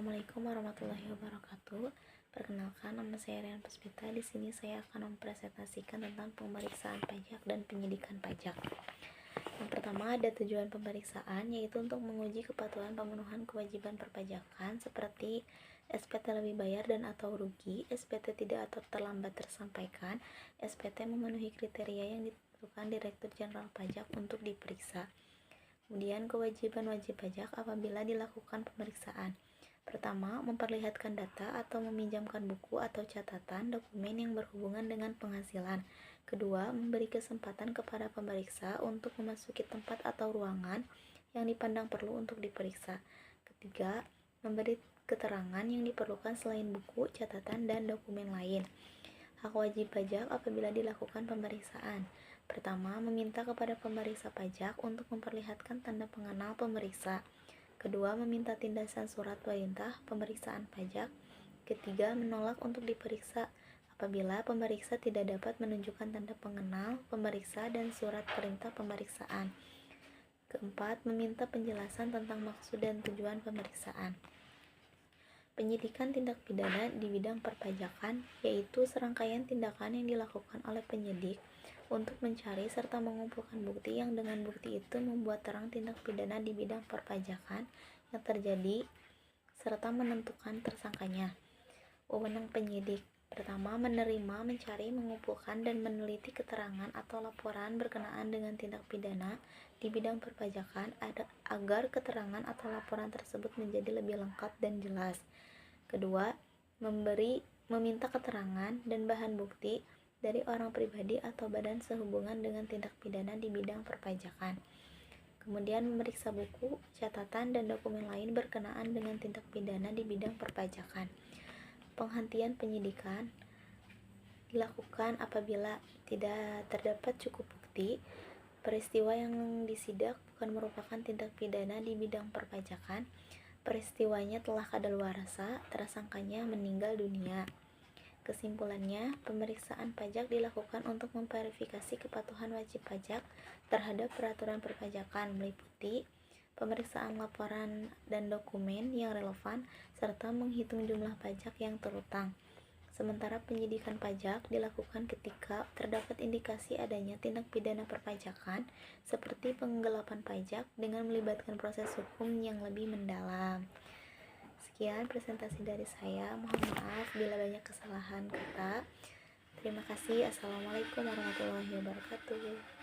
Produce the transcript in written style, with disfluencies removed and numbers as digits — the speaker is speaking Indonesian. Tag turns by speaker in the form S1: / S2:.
S1: Assalamualaikum warahmatullahi wabarakatuh. Perkenalkan, nama saya Rian Puspita. Di sini saya akan mempresentasikan tentang pemeriksaan pajak dan penyidikan pajak. Yang pertama, ada tujuan pemeriksaan, yaitu untuk menguji kepatuhan pemenuhan kewajiban perpajakan seperti SPT lebih bayar dan atau rugi, SPT tidak atau terlambat tersampaikan, SPT memenuhi kriteria yang ditentukan Direktur Jenderal Pajak untuk diperiksa. Kemudian kewajiban wajib pajak apabila dilakukan pemeriksaan. Pertama, memperlihatkan data atau meminjamkan buku atau catatan dokumen yang berhubungan dengan penghasilan. Kedua, memberi kesempatan kepada pemeriksa untuk memasuki tempat atau ruangan yang dipandang perlu untuk diperiksa. Ketiga, memberi keterangan yang diperlukan selain buku, catatan, dan dokumen lain. Hak wajib pajak apabila dilakukan pemeriksaan. Pertama, meminta kepada pemeriksa pajak untuk memperlihatkan tanda pengenal pemeriksa. Kedua, meminta tindasan surat perintah pemeriksaan pajak. Ketiga, menolak untuk diperiksa apabila pemeriksa tidak dapat menunjukkan tanda pengenal pemeriksa dan surat perintah pemeriksaan. Keempat, meminta penjelasan tentang maksud dan tujuan pemeriksaan. Penyidikan tindak pidana di bidang perpajakan, yaitu serangkaian tindakan yang dilakukan oleh penyidik untuk mencari serta mengumpulkan bukti yang dengan bukti itu membuat terang tindak pidana di bidang perpajakan yang terjadi serta menentukan tersangkanya. Wewenang penyidik. Pertama, menerima, mencari, mengumpulkan, dan meneliti keterangan atau laporan berkenaan dengan tindak pidana di bidang perpajakan agar keterangan atau laporan tersebut menjadi lebih lengkap dan jelas. Kedua, meminta keterangan dan bahan bukti dari orang pribadi atau badan sehubungan dengan tindak pidana di bidang perpajakan. Kemudian memeriksa buku, catatan, dan dokumen lain berkenaan dengan tindak pidana di bidang perpajakan. Penghentian penyidikan dilakukan apabila tidak terdapat cukup bukti, peristiwa yang disidak bukan merupakan tindak pidana di bidang perpajakan, peristiwanya telah kadaluarsa, tersangkanya meninggal dunia. Kesimpulannya, pemeriksaan pajak dilakukan untuk memverifikasi kepatuhan wajib pajak terhadap peraturan perpajakan, meliputi pemeriksaan laporan dan dokumen yang relevan, serta menghitung jumlah pajak yang terutang. Sementara penyidikan pajak dilakukan ketika terdapat indikasi adanya tindak pidana perpajakan seperti penggelapan pajak dengan melibatkan proses hukum yang lebih mendalam. Sekian presentasi dari saya. Mohon maaf bila banyak kesalahan kata. Terima kasih. Assalamualaikum warahmatullahi wabarakatuh.